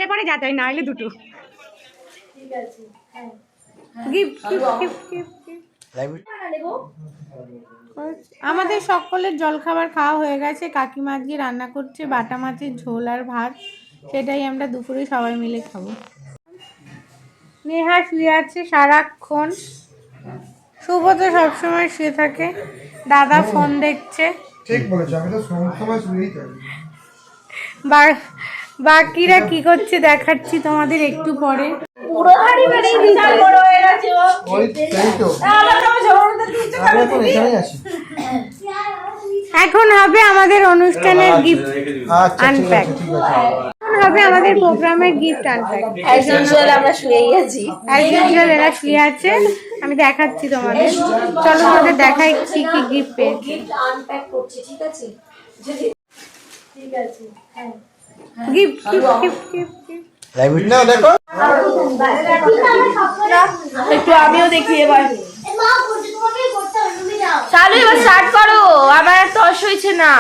পেলে পরে যাতে হয়, না হলে দুটো। আমাদের সকলের জলখাবার খাওয়া হয়ে গেছে। কাকিমা আজকে রান্না করছে বাটা মাছের ঝোল আর ভাত, সেটাই আমরা দুপুরে সবাই মিলে খাবো। নেহা শুয়ে আছে সারাক্ষণ, শুভ তো সবসময় শুয়ে থাকে, দাদা ফোন দেখছে। ঠিক বলেছো, আমি তো সবসময় শুয়েই থাকি। বাকিরা কি করছে দেখাচ্ছি তোমাদের একটু পরে। এখন হবে আমাদের অনুষ্ঠানের গিফট আনপ্যাক, হবে আমাদের প্রোগ্রামের গিফট আনপ্যাক। অ্যাজ ইউজুয়াল আমরা শুয়েই আছি, অ্যাজ ইউজুয়াল এরা শুয়ে আছে, আমি দেখাচ্ছি তোমাদের। চলো তোমাদের দেখাই কি কি গিফট পেয়েছি। গিফট আনপ্যাক করছি, ঠিক আছে? ঠিক আছে, হ্যাঁ gift gift gift gift live না দেখো, একটু আমিও দেখি এবার। চালু, এবার স্টার্ট করো, আমার এত হইছে না।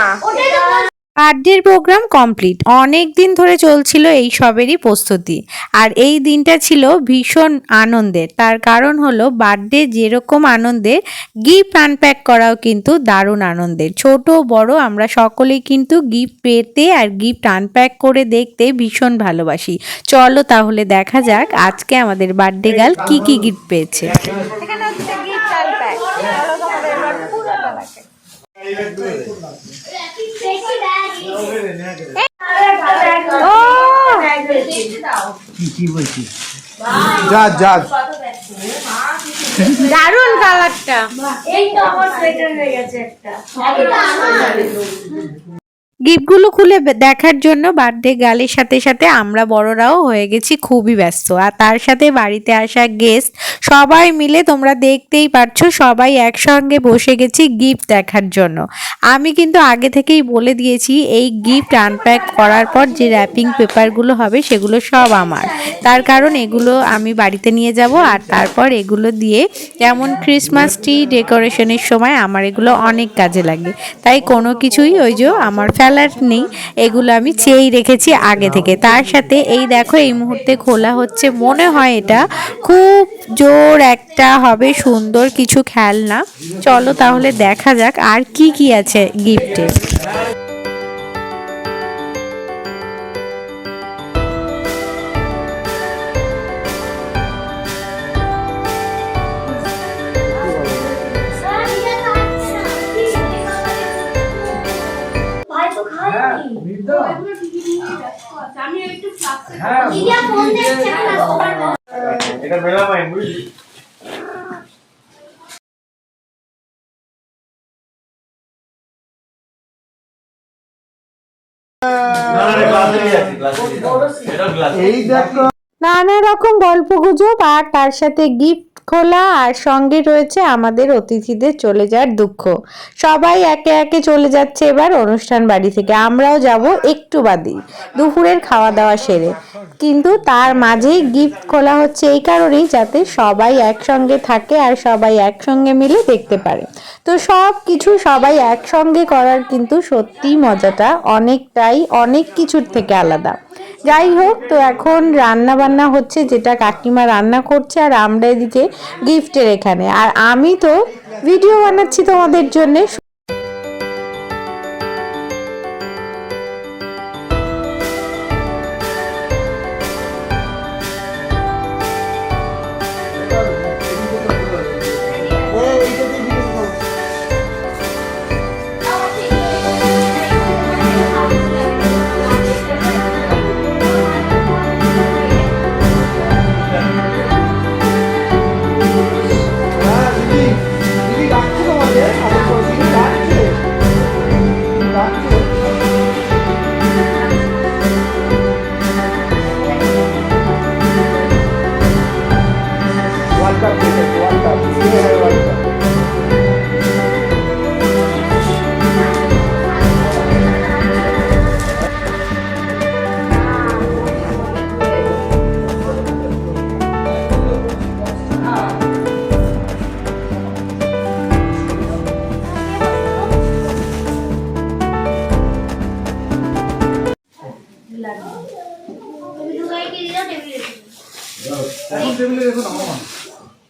বার্থডের প্রোগ্রাম কমপ্লিট। অনেক দিন ধরে চলছিল এই সবেরই প্রস্তুতি, আর এই দিনটা ছিল ভীষণ আনন্দের। তার কারণ হলো বার্থডে যেরকম আনন্দের, গিফট আনপ্যাক করাও কিন্তু দারুণ আনন্দের। ছোট বড় আমরা সকলেই কিন্তু গিফট পেতে আর গিফট আনপ্যাক করে দেখতে ভীষণ ভালোবাসি। চলো তাহলে দেখা যাক আজকে আমাদের বার্থডে গার্ল কি কি গিফট পেয়েছে। এখানে হচ্ছে গিফট আনপ্যাক, চলো তোমাদের এবার পুরোটা দেখাই। দারুন কালারটা, এই তো আমার সোয়েটার হয়ে গেছে একটা। গিফটগুলো খুলে দেখার জন্য বার্থডে গার্লের সাথে সাথে আমরা বড়রাও হয়ে গেছি খুবই ব্যস্ত। আর তার সাথে বাড়িতে আসা গেস্ট সবাই মিলে তোমরা দেখতেই পারছো, সবাই একসঙ্গে বসে গেছি গিফট দেখার জন্য। আমি কিন্তু আগে থেকেই বলে দিয়েছি এই গিফট আনপ্যাক করার পর যে র্যাপিং পেপারগুলো হবে সেগুলো সব আমার, তার কারণ এগুলো আমি বাড়িতে নিয়ে যাব, আর তারপর এগুলো দিয়ে যেমন ক্রিসমাস ট্রি ডেকোরেশনের সময় আমার এগুলো অনেক কাজে লাগে। তাই কোনো কিছুই ওই যে আমার ফেলার নেই, এগুলো আমি চেয়েই রেখেছি আগে থেকে। তার সাথে এই দেখো এই মুহূর্তে খোলা হচ্ছে, মনে হয় এটা খুব জোর একটা হবে সুন্দর কিছু খেলনা। চলো তাহলে দেখা যাক আর কি কি আছে গিফটে। এটা মেলামাইন বুঝলি। এই দেখো নানা রকম গল্প গুজব আর তার সাথে গিফট খোলা, আর সঙ্গে রয়েছে আমাদের অতিথিদের চলে যাওয়ার দুঃখ। সবাই একে একে চলে যাচ্ছে এবার অনুষ্ঠান বাড়ি থেকে, আমরাও যাব একটু বাদেই দুপুরের খাওয়া দাওয়া সেরে। কিন্তু তার মাঝেই গিফট খোলা হচ্ছে এই কারণেই যাতে সবাই একসঙ্গে থাকে আর সবাই একসঙ্গে মিলে দেখতে পারে। তো সব কিছু সবাই একসঙ্গে করার কিন্তু সত্যি মজাটা অনেকটাই অনেক কিছুর থেকে আলাদা। যাই হোক, তো এখন রান্না বান্না হচ্ছে, যেটা কাকিমা রান্না করছে আর আমরা এদিকে গিফটের এখানে, আর আমি তো ভিডিও বানাচ্ছি তোমাদের জন্য।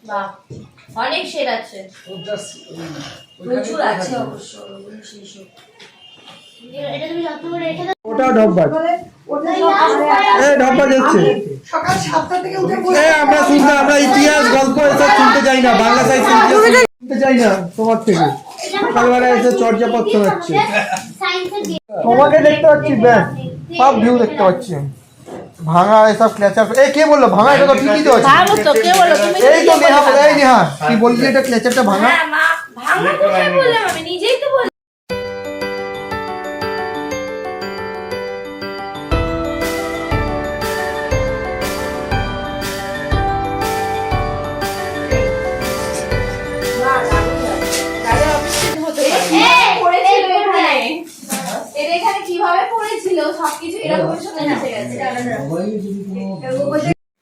বাহ, অনেক শেড আছে, প্রচুর আছে অবশ্য সেই সব। এটা তুমি যত্ন করে রেখে দাও। ওটাও ঢপবাজ। ঢপবাজ হচ্ছে। সকাল 7টা থেকে উঠে আমরা ইতিহাস গল্প এসব শুনতে চাই না, বাংলা সাহিত্য শুনতে চাই না তোমার থেকে। সকালবেলা এসে চর্যাপত্র হচ্ছে। তোমাকে দেখতে পাচ্ছি, ব্যাস সব ভিউ দেখতে পাচ্ছি। ভাঙা এসব ক্লেচার, এই কে বললো ভাঙা? এটা তো ঠিকই তো আছে। এই তো নেহা বলে, এই নেহা কি বললি এটা ক্লেচারটা ভাঙা? হ্যাঁ মা, ভাঙা কোথায় বললাম, আমি নিজেই তো বললাম। এখানে কিভাবে পড়েছিল সবকিছু এরকম শুনে গেছে।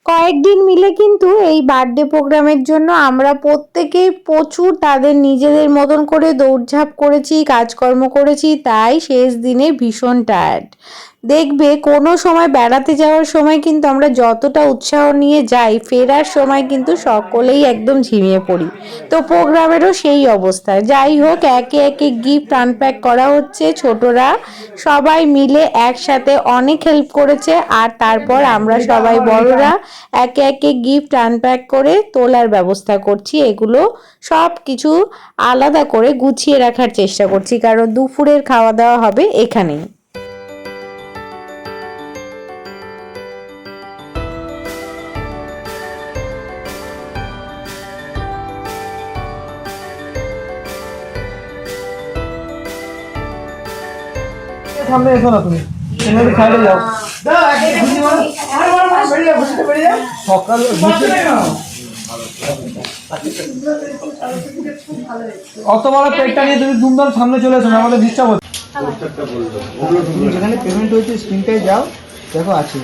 কয়েকদিন মিলে কিন্তু এই বার্থডে প্রোগ্রামের জন্য আমরা প্রত্যেকেই প্রচুর তাদের নিজেদের মতন করে দৌড়ঝাঁপ করেছি, কাজকর্ম করেছি, তাই শেষ দিনে ভীষণ টায়ার্ড। দেখবে কোনো সময় বেড়াতে যাওয়ার সময় কিন্তু আমরা যতটা উৎসাহ নিয়ে যাই, ফেরার সময় কিন্তু সকলেই একদম ঝিমিয়ে পড়ি। তো প্রোগ্রামেরও সেই অবস্থা। যাই হোক, একে একে গিফট আনপ্যাক করা হচ্ছে। ছোটরা সবাই মিলে একসাথে অনেক হেল্প করেছে, আর তারপর আমরা সবাই বড়রা একে একে গিফট আনপ্যাক করে তোলার ব্যবস্থা করছি। এগুলো সব কিছু আলাদা করে গুছিয়ে রাখার চেষ্টা করছি, কারণ দুপুরের খাওয়া দাওয়া হবে এখানেই। সামনে এসো না তুমি, তুমি একটু সাইডে যাও। সকাল অত বড় পেটটা নিয়ে তুমি দুমদাম সামনে চলে এসো না, আমাদের ডিস্টার্ব হচ্ছে। তুমি যেখানে পেমেন্ট হয়েছে স্ক্রিনটায় যাও, দেখো আছে।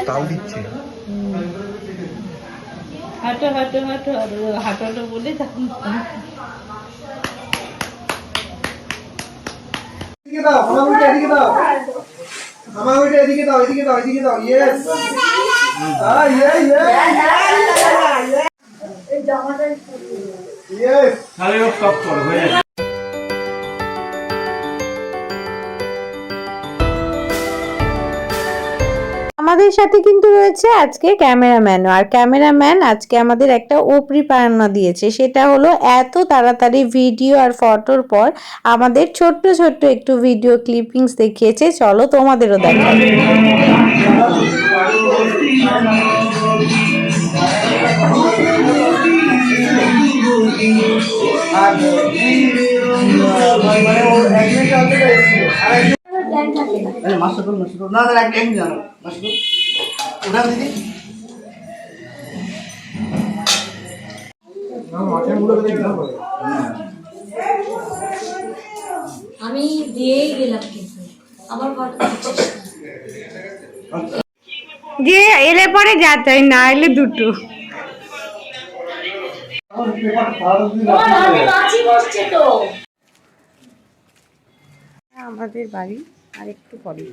তাও দিচ্ছে হাঁটো হাঁটো হাঁটো হাঁটাটা বলে তখন এদিকে দাও, আমার উল্টে এদিকে দাও, আমার উল্টে এদিকে দাও, এদিকে দাও, এদিকে দাও। ইয়েস ইয়েস খালি ও স্টপ করো হয়ে যাবে। আমাদের সাথে কিন্তু রয়েছে আজকে ক্যামেরাম্যানও, আর ক্যামেরাম্যান আজকে আমাদের একটা উপরি পাওনা দিয়েছে। সেটা হলো এত তাড়াতাড়ি ভিডিও আর ফটোর পর আমাদের ছোট্ট ছোট্ট একটু ভিডিও ক্লিপিংস দেখিয়েছে। চলো তোমাদেরও দেখাই। আমি দিয়েই গেলাম, কিন্তু আমার যে এলে পরে যা চাই, না এলে দুটো। আমাদের বাড়ি আর একটু পরে।